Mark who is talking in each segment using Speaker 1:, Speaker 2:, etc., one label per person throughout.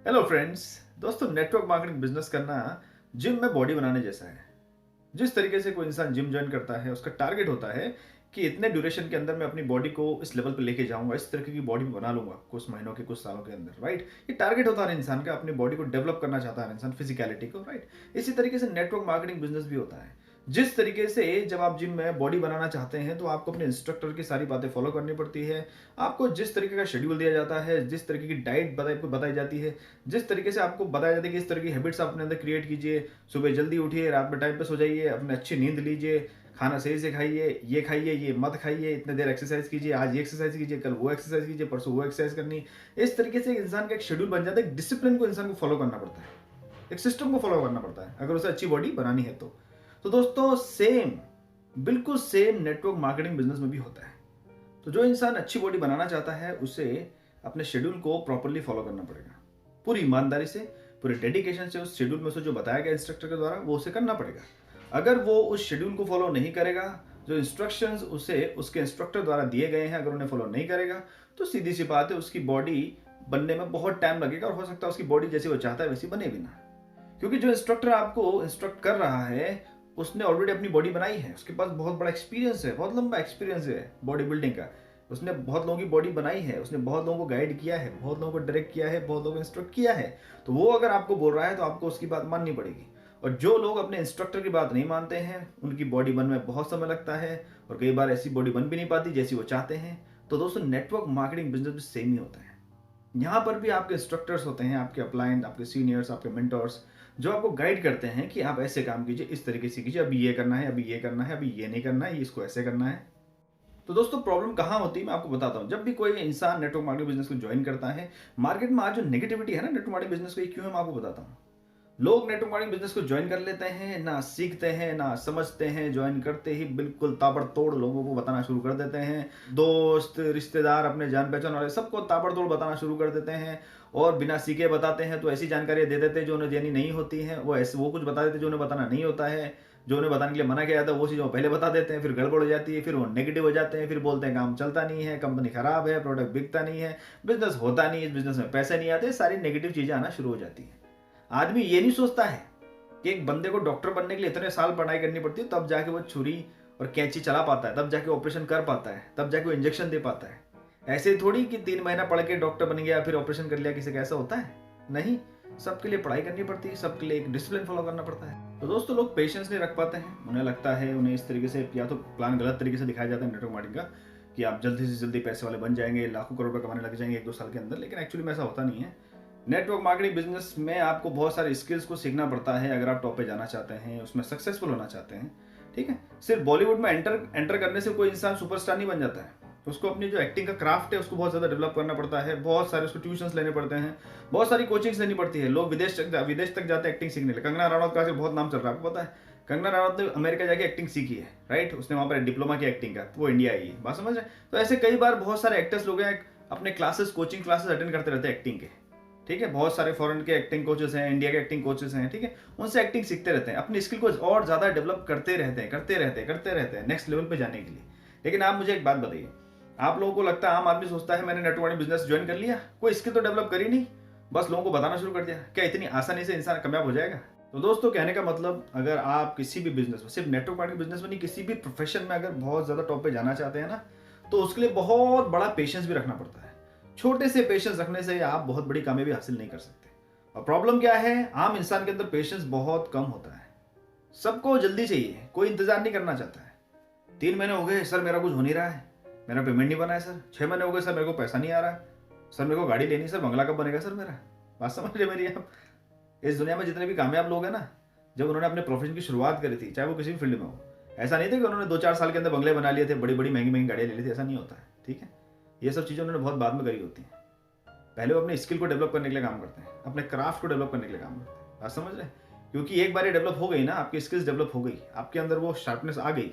Speaker 1: Hello friends. दोस्तों, network marketing business करना gym में बॉडी बनाने जैसा है। जिस तरीके से कोई इंसान जिम ज्वाइन करता है, उसका टारगेट होता है कि इतने ड्यूरेशन के अंदर मैं अपनी बॉडी को इस लेवल पे लेके जाऊंगा, इस तरीके की बॉडी बना लूंगा कुछ महीनों के, कुछ सालों के अंदर। राइट, ये टारगेट होता है इंसान का, अपनी बॉडी को डेवलप करना चाहता है इंसान, फिजिकलिटी को। राइट, इसी तरीके से नेटवर्क मार्केटिंग बिजनेस भी होता है। जिस तरीके से जब आप जिम में बॉडी बनाना चाहते हैं तो आपको अपने इंस्ट्रक्टर की सारी बातें फॉलो करनी पड़ती है। आपको जिस तरीके का शेड्यूल दिया जाता है, जिस तरीके की डाइट बताई जाती है, जिस तरीके से आपको बताया जाता है कि इस तरह की हैबिट्स आप अपने अंदर क्रिएट कीजिए। सुबह जल्दी उठिए, रात में टाइम पे सो जाइए, अपने अच्छी नींद लीजिए, खाना सही से खाइए, ये मत खाइए, इतने देर एक्सरसाइज कीजिए, आज ये एक्सरसाइज कीजिए, कल वो एक्सरसाइज कीजिए, परसों वो एक्सरसाइज करनी। इस तरीके से इंसान का एक शेड्यूल बन जाता है, एक डिसिप्लिन को इंसान को फॉलो करना पड़ता है, एक सिस्टम को फॉलो करना पड़ता है अगर उसे अच्छी बॉडी बनानी है तो दोस्तों सेम, बिल्कुल सेम नेटवर्क मार्केटिंग बिजनेस में भी होता है। तो जो इंसान अच्छी बॉडी बनाना चाहता है उसे अपने शेड्यूल को प्रॉपरली फॉलो करना पड़ेगा, पूरी ईमानदारी से, पूरे डेडिकेशन से। उस शेड्यूल में उसे जो बताया गया इंस्ट्रक्टर के द्वारा वो उसे करना पड़ेगा। अगर वो उस शेड्यूल को फॉलो नहीं करेगा, जो इंस्ट्रक्शंस उसे उसके इंस्ट्रक्टर द्वारा दिए गए हैं, अगर उन्हें फॉलो नहीं करेगा, तो सीधी सी बात है, उसकी बॉडी बनने में बहुत टाइम लगेगा और हो सकता है उसकी बॉडी जैसी वो चाहता है वैसी बने भी ना। क्योंकि जो इंस्ट्रक्टर आपको इंस्ट्रक्ट कर रहा है उसने ऑलरेडी अपनी बॉडी बनाई है, उसके पास बहुत बड़ा एक्सपीरियंस है, बहुत लंबा एक्सपीरियंस है बॉडी बिल्डिंग का। उसने बहुत लोगों की बॉडी बनाई है, उसने बहुत लोगों को गाइड किया है, बहुत लोगों को डायरेक्ट किया है, बहुत लोगों को इंस्ट्रक्ट किया है। तो वो अगर आपको बोल रहा है तो आपको उसकी बात माननी पड़ेगी। और जो लोग अपने इंस्ट्रक्टर की बात नहीं मानते हैं उनकी बॉडी बनने में बहुत समय लगता है और कई बार ऐसी बॉडी बन भी नहीं पाती जैसी वो चाहते हैं। तो दोस्तों, नेटवर्क मार्केटिंग बिजनेस भी सेम ही होता है। यहाँ पर भी आपके इंस्ट्रक्टर्स होते हैं, आपके अपलाइन, आपके सीनियर्स, आपके मेंटर्स, जो आपको गाइड करते हैं कि आप ऐसे काम कीजिए, इस तरीके से कीजिए, अभी ये करना है, अभी ये करना है, अभी ये नहीं करना है, ये इसको ऐसे करना है। तो दोस्तों, प्रॉब्लम कहाँ होती है मैं आपको बताता हूँ। जब भी कोई इंसान नेटवर्क मार्केटिंग बिजनेस को ज्वाइन करता है, मार्केट में आज जो नेगेटिविटी है ना नेटवर्क मार्केटिंग बिजनेस को, ये क्यों है मैं आपको बताता हूँ। लोग नेटवर्क मार्केटिंग बिजनेस को ज्वाइन कर लेते हैं, ना सीखते हैं ना समझते हैं, ज्वाइन करते ही बिल्कुल ताबड़तोड़ लोगों को बताना शुरू कर देते हैं। दोस्त, रिश्तेदार, अपने जान पहचान वाले सबको ताबड़तोड़ बताना शुरू कर देते हैं। और बिना सीखे बताते हैं तो ऐसी जानकारी दे देते हैं जो उन्हें देनी नहीं होती है। वो कुछ बता देते हैं जो उन्हें बताना नहीं होता है। जो उन्हें बताने के लिए मना किया जाता है वो चीज़ वो पहले बता देते हैं, फिर गड़बड़ हो जाती है, फिर वो नेगेटिव हो जाते हैं, फिर बोलते हैं काम चलता नहीं है, कंपनी खराब है, प्रोडक्ट बिकता नहीं है, बिजनेस होता नहीं, इस बिजनेस में पैसे नहीं आते, सारी नेगेटिव चीज़ें आना शुरू हो जाती हैं। आदमी ये नहीं सोचता है कि एक बंदे को डॉक्टर बनने के लिए इतने साल पढ़ाई करनी पड़ती है, तब जाके वो छुरी और कैंची चला पाता है, तब जाके ऑपरेशन कर पाता है, तब जाके वो इंजेक्शन दे पाता है। ऐसे थोड़ी कि 3 महीना पढ़ के डॉक्टर बन गया फिर ऑपरेशन कर लिया, किसी का ऐसा होता है? नहीं, सबके लिए पढ़ाई करनी पड़ती है, सबके लिए एक डिसिप्लिन फॉलो करना पड़ता है। तो दोस्तों, लोग पेशेंस नहीं रख पाते हैं। उन्हें लगता है, उन्हें इस तरीके से या तो प्लान गलत तरीके से दिखाया जाता है नेटवर्क मार्केटिंग का, कि आप जल्दी से जल्दी पैसे वाले बन जाएंगे, लाखों करोड़ रुपए कमाने लग जाएंगे 1-2 साल के अंदर। लेकिन एक्चुअली में ऐसा होता नहीं है। नेटवर्क मार्केटिंग बिजनेस में आपको बहुत सारे स्किल्स को सीखना पड़ता है अगर आप टॉप पे जाना चाहते हैं, उसमें सक्सेसफुल होना चाहते हैं। ठीक है, सिर्फ बॉलीवुड में एंटर करने से कोई इंसान सुपरस्टार नहीं बन जाता है। उसको अपनी जो एक्टिंग का क्राफ्ट है उसको बहुत ज़्यादा डेवलप करना पड़ता है, बहुत सारे उसको ट्यूशंस लेने पड़ते हैं, बहुत सारी कोचिंग्स लेनी पड़ती है। लोग विदेश तक जाते हैं एक्टिंग सीखने के लिए। कंगना रनौत का आजकल बहुत नाम चल रहा है, आपको पता है? कंगना रनौत ने अमेरिका जाके एक्टिंग सीखी है। राइट, उसने वहाँ पर डिप्लोमा किया एक्टिंग का, तो वो इंडिया आई है। बात समझ रहे हैं? तो ऐसे कई बार बहुत सारे एक्टर्स लोग हैं, अपने क्लासेस, कोचिंग क्लासेस अटेंड करते रहते हैं एक्टिंग के। ठीक है, बहुत सारे फॉरेन के एक्टिंग कोचेस हैं, इंडिया के एक्टिंग कोचेस हैं। ठीक है, उनसे एक्टिंग सीखते रहते हैं, अपनी स्किल को और ज़्यादा डेवलप करते रहते हैं नेक्स्ट लेवल पे जाने के लिए। लेकिन आप मुझे एक बात बताइए, आप लोगों को लगता है, आम आदमी सोचता है मैंने नेटवर्क बिजनेस ज्वाइन कर लिया, कोई स्किल तो डेवलप करी नहीं, बस लोगों को बताना शुरू कर दिया, क्या इतनी आसानी से इंसान कामयाब हो जाएगा? तो दोस्तों, कहने का मतलब, अगर आप किसी भी बिजनेस में, सिर्फ नेटवर्क मार्केटिंग बिजनेस में नहीं, किसी भी प्रोफेशन में अगर बहुत ज़्यादा टॉप पे जाना चाहते हैं ना, तो उसके लिए बहुत बड़ा पेशेंस भी रखना पड़ता है। छोटे से पेशेंस रखने से आप बहुत बड़ी कामयाबी हासिल नहीं कर सकते। और प्रॉब्लम क्या है, आम इंसान के अंदर पेशेंस बहुत कम होता है। सबको जल्दी चाहिए, कोई इंतजार नहीं करना चाहता है। 3 महीने हो गए सर, मेरा कुछ हो नहीं रहा है, मेरा पेमेंट नहीं बना है सर। 6 महीने हो गए सर, मेरे को पैसा नहीं आ रहा है सर, मेरे को गाड़ी लेनी सर, बंगला कब बनेगा सर मेरा? बात समझ रहे मेरी आप? इस दुनिया में जितने भी कामयाब लोग हैं ना, जब उन्होंने अपने प्रोफेशन की शुरुआत करी थी, चाहे वो किसी भी फील्ड में हो, ऐसा नहीं था कि उन्होंने 2-4 साल के अंदर बंगले बना लिए थे, बड़ी बड़ी महंगी महंगी गाड़ियाँ ले ली थी, ऐसा नहीं होता है। ठीक है, ये सब चीज़ें उन्होंने बहुत बाद में करी होती हैं। पहले वो अपने स्किल को डेवलप करने के लिए काम करते हैं, अपने क्राफ्ट को डेवलप करने के लिए काम करते हैं। बात समझ रहे हैं? क्योंकि एक बार ये डेवलप हो गई ना, आपकी स्किल्स डेवलप हो गई, आपके अंदर वो शार्पनेस आ गई,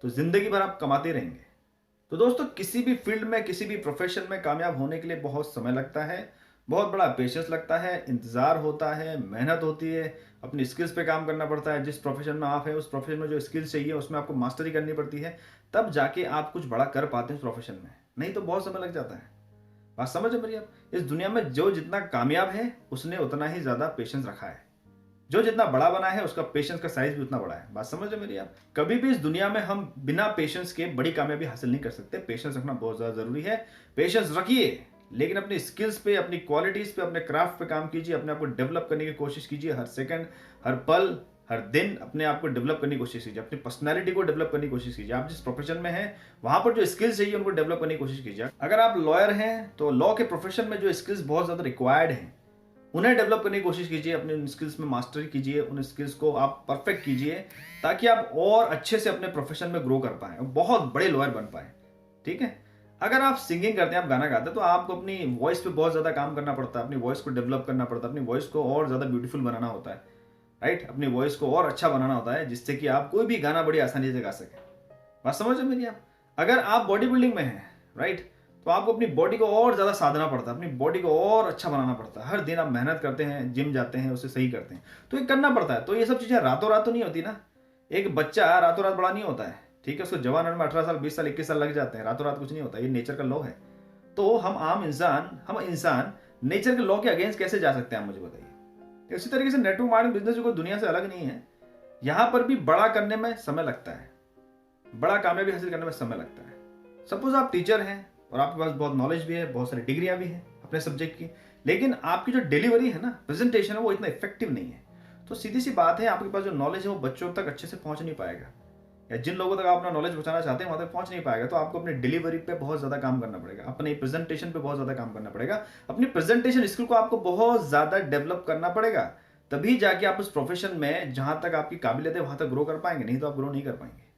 Speaker 1: तो जिंदगी भर आप कमाते रहेंगे। तो दोस्तों, किसी भी फील्ड में, किसी भी प्रोफेशन में कामयाब होने के लिए बहुत समय लगता है, बहुत बड़ा पेशेंस लगता है, इंतजार होता है, मेहनत होती है, अपनी स्किल्स पे काम करना पड़ता है। जिस प्रोफेशन में आप हैं उस प्रोफेशन में जो स्किल्स चाहिए उसमें आपको मास्टरी करनी पड़ती है, तब जाके आप कुछ बड़ा कर पाते हैं उस प्रोफेशन में, नहीं तो बहुत समय लग जाता है। बात समझ है मेरी आप? इस दुनिया में जो जितना कामयाब है, उसने उतना ही ज़्यादा पेशेंस रखा है। जो जितना बड़ा बना है, उसका पेशेंस का साइज़ भी उतना बड़ा है। बात समझ है मेरी आप? कभी भी इस दुनिया में हम बिना पेशेंस के बड़ी कामयाबी हासिल नहीं कर सकते। पेशेंस रखना बहुत ज़्यादा ज़रूरी है। पेशेंस रखिए, लेकिन अपनी स्किल्स पे, अपनी क्वालिटीज़ पे, अपने क्राफ्ट पे काम कीजिए, अपने आप को डेवलप करने की कोशिश कीजिए। हर सेकंड, हर पल, हर दिन अपने आप को डेवलप करने की कोशिश कीजिए। अपनी पर्सनैलिटी को डेवलप करने की कोशिश कीजिए। आप जिस प्रोफेशन में हैं, वहाँ पर जो स्किल्स चाहिए, उनको डेवलप करने की कोशिश कीजिए। अगर आप लॉयर हैं, तो लॉ के प्रोफेशन में जो स्किल्स बहुत ज़्यादा रिक्वायर्ड हैं, उन्हें डेवलप करने की कोशिश कीजिए। अपने उन स्किल्स में मास्टरी कीजिए, उन स्किल्स को आप परफेक्ट कीजिए, ताकि आप और अच्छे से अपने प्रोफेशन में ग्रो कर पाएँ और बहुत बड़े लॉयर बन पाएँ। ठीक है? अगर आप सिंगिंग करते हैं, आप गाना गाते हैं, तो आपको अपनी वॉइस पे बहुत ज़्यादा काम करना पड़ता है। अपनी वॉइस को डेवलप करना पड़ता है। अपनी वॉइस को और ज़्यादा ब्यूटीफुल बनाना होता है। राइट? अपनी वॉइस को और अच्छा बनाना होता है, जिससे कि आप कोई भी गाना बड़ी आसानी से गा सकें। बात समझ रहे हैं मेरी आप? अगर आप बॉडी बिल्डिंग में हैं, राइट, तो आपको अपनी बॉडी को और ज़्यादा साधना पड़ता है, अपनी बॉडी को और अच्छा बनाना पड़ता है। हर दिन आप मेहनत करते हैं, जिम जाते हैं, उसे सही करते हैं, तो ये करना पड़ता है। तो ये सब चीज़ें रातों रात तो नहीं होती ना। एक बच्चा रातों रात बड़ा नहीं होता है। ठीक है? उसको जवान होने में 18 साल, 20 साल, 21 साल लग जाते हैं। रातों रात कुछ नहीं होता, ये नेचर का लॉ है। तो हम इंसान नेचर के लॉ के अगेंस्ट कैसे जा सकते हैं, आप मुझे बताइए। इसी तरीके से नेटवर्क मार्केटिंग बिजनेस जो कोई दुनिया से अलग नहीं है। यहाँ पर भी बड़ा करने में समय लगता है, बड़ा कामयाबी हासिल करने में समय लगता है। सपोज आप टीचर हैं और आपके पास बहुत नॉलेज भी है, बहुत सारी डिग्रियां भी हैं अपने सब्जेक्ट की, लेकिन आपकी जो डिलीवरी है ना, प्रेजेंटेशन है, वो इतना इफेक्टिव नहीं है। तो सीधी सी बात है, आपके पास जो नॉलेज है वो बच्चों तक अच्छे से पहुंच नहीं पाएगा, या जिन लोगों तक आप अपना नॉलेज पहुंचाना चाहते हैं वहां तक पहुंच नहीं पाएगा। तो आपको अपनी डिलीवरी पे बहुत ज्यादा काम करना पड़ेगा, अपने प्रेजेंटेशन पे बहुत ज्यादा काम करना पड़ेगा, अपनी प्रेजेंटेशन स्किल को आपको बहुत ज्यादा डेवलप करना पड़ेगा। तभी जाके आप उस प्रोफेशन में जहां तक आपकी काबिलियत है वहां तक ग्रो कर पाएंगे, नहीं तो आप ग्रो नहीं कर पाएंगे।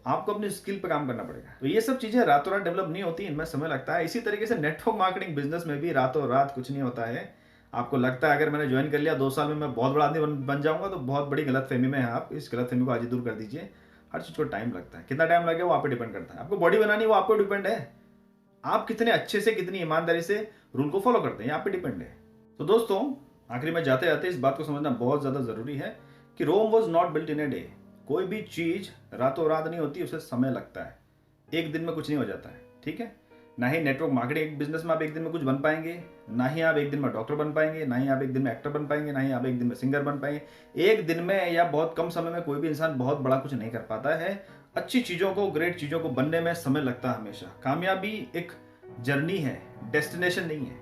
Speaker 1: आपको अपनी स्किल पे काम करना पड़ेगा। तो ये सब चीजें रातों रात डेवलप नहीं होती, इनमें समय लगता है। इसी तरीके से नेटवर्क मार्केटिंग बिजनेस में भी रातों रात कुछ नहीं होता है। आपको लगता है अगर मैंने ज्वाइन कर लिया 2 साल में मैं बहुत बड़ा आदमी बन जाऊंगा, तो बहुत बड़ी गलत फहमी में है आप। इस गलत फहमी को आज ही दूर कर दीजिए। हर चीज को टाइम लगता है, कितना टाइम लगेगा वो आप पे डिपेंड करता है। आपको बॉडी बनानी है, वो आप पे डिपेंड है। आप कितने अच्छे से, कितनी ईमानदारी से रूल को फॉलो करते हैं, आप पे डिपेंड है। तो दोस्तों, आखिरी में जाते जाते इस बात को समझना बहुत ज्यादा जरूरी है कि Rome was not built in a day. कोई भी चीज रातों रात नहीं होती, उसे समय लगता है। एक दिन में कुछ नहीं हो जाता है। ठीक है? ना ही नेटवर्क मार्केटिंग बिजनेस में आप एक दिन में कुछ बन पाएंगे, ना ही आप एक दिन में डॉक्टर बन पाएंगे, ना ही आप एक दिन में एक्टर बन पाएंगे, ना ही आप एक दिन में सिंगर बन पाएंगे। एक दिन में या बहुत कम समय में कोई भी इंसान बहुत बड़ा कुछ नहीं कर पाता है। अच्छी चीजों को, ग्रेट चीजों को बनने में समय लगता है हमेशा। कामयाबी एक जर्नी है, डेस्टिनेशन नहीं है।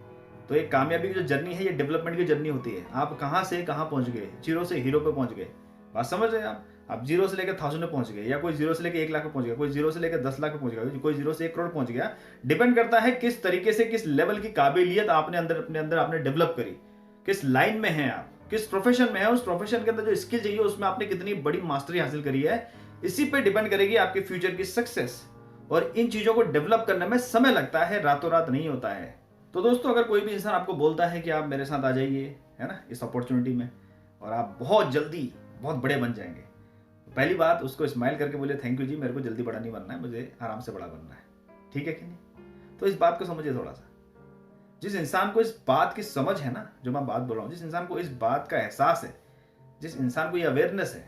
Speaker 1: तो एक कामयाबी की जो जर्नी है, ये डेवलपमेंट की जर्नी होती है। आप कहाँ से कहाँ पहुंच गए, जीरो से हीरो पे पहुंच गए। बात समझ रहे हैं आप जीरो से लेकर 1000 में पहुंच गए, या कोई जीरो से लेकर 1 लाख पे पहुंच गया, कोई जीरो से लेकर 10 लाख पे पहुंच गया, कोई जीरो से 1 करोड़ पहुंच गया। डिपेंड करता है किस तरीके से, किस लेवल की काबिलियत आपने अपने अंदर आपने डेवलप करी, किस लाइन में है आप, किस प्रोफेशन में है, उस प्रोफेशन के अंदर जो स्किल चाहिए उसमें आपने कितनी बड़ी मास्टरी हासिल करी है। इसी पे डिपेंड करेगी आपके फ्यूचर की सक्सेस। और इन चीजों को डेवलप करने में समय लगता है, रातों रात नहीं होता है। तो दोस्तों, अगर कोई भी इंसान आपको बोलता है कि आप मेरे साथ आ जाइए, है ना, इस अपॉर्चुनिटी में, और आप बहुत जल्दी बहुत बड़े बन जाएंगे, तो पहली बात उसको स्माइल करके बोले, थैंक यू जी, मेरे को जल्दी बड़ा नहीं बनना है, मुझे आराम से बड़ा बनना है। ठीक है कि नहीं? तो इस बात को समझिए थोड़ा सा। जिस इंसान को इस बात की समझ है ना, जो मैं बात बोल रहा हूँ, जिस इंसान को इस बात का एहसास है, जिस इंसान को ये अवेयरनेस है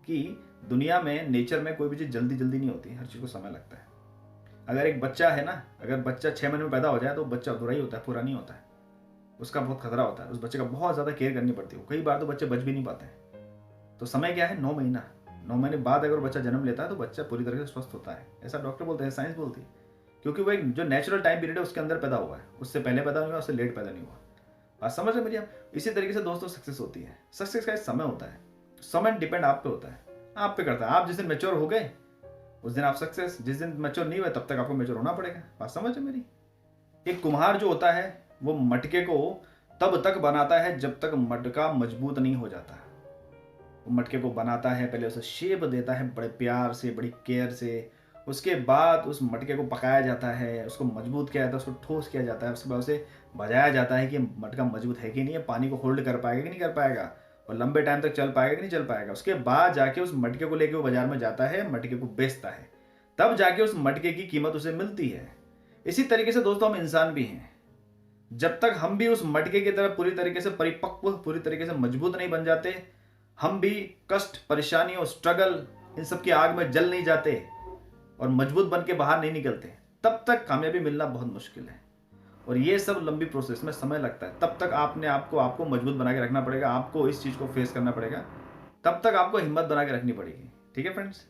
Speaker 1: कि दुनिया में, नेचर में कोई भी चीज़ जल्दी जल्दी नहीं होती, हर चीज़ को समय लगता है। अगर एक बच्चा है ना, अगर बच्चा 6 महीने में पैदा हो जाए तो बच्चा अधूरा ही होता है, पूरा नहीं होता है। उसका बहुत खतरा होता है, उस बच्चे का बहुत ज़्यादा केयर करनी पड़ती है। कई बार तो बच्चे बच भी नहीं पाते हैं। तो समय क्या है? 9 महीना। 9 महीने बाद अगर बच्चा जन्म लेता है तो बच्चा पूरी तरह से स्वस्थ होता है, ऐसा डॉक्टर बोलते हैं, साइंस बोलती है। क्योंकि वो एक जो नेचुरल टाइम पीरियड है उसके अंदर पैदा हुआ है, उससे पहले पैदा नहीं हुआ, उससे लेट पैदा नहीं हुआ। बात समझ रहे मेरी आप? इसी तरीके से दोस्तों सक्सेस होती है। सक्सेस का एक समय होता है, समय डिपेंड आप पे होता है, आप पे करता है। आप जिस दिन मैच्योर हो गए उस दिन आप सक्सेस, जिस दिन मैच्योर नहीं हुए तब तक आपको मैच्योर होना पड़ेगा। बात समझ है मेरी? एक कुम्हार जो होता है वो मटके को तब तक बनाता है जब तक मटका मजबूत नहीं हो जाता। वो मटके को बनाता है, पहले उसे शेप देता है बड़े प्यार से, बड़ी केयर से। उसके बाद उस मटके को पकाया जाता है, उसको मजबूत किया जाता है, उसको ठोस किया जाता है। उसके बाद उसे बजाया जाता है कि मटका मजबूत है कि नहीं है, पानी को होल्ड कर पाएगा कि नहीं कर पाएगा, और लंबे टाइम तक चल पाएगा कि नहीं चल पाएगा। उसके बाद जाके उस मटके को लेके वो बाजार में जाता है, मटके को बेचता है, तब जाके उस मटके की कीमत उसे मिलती है। इसी तरीके से दोस्तों हम इंसान भी हैं। जब तक हम भी उस मटके की तरह पूरी तरीके से परिपक्व, पूरी तरीके से मजबूत नहीं बन जाते, हम भी कष्ट, परेशानियों, स्ट्रगल, इन सब की आग में जल नहीं जाते और मजबूत बन के बाहर नहीं निकलते, तब तक कामयाबी मिलना बहुत मुश्किल है। और ये सब लंबी प्रोसेस में समय लगता है। तब तक आपने आपको मजबूत बना के रखना पड़ेगा, आपको इस चीज़ को फेस करना पड़ेगा, तब तक आपको हिम्मत बना के रखनी पड़ेगी। ठीक है फ्रेंड्स?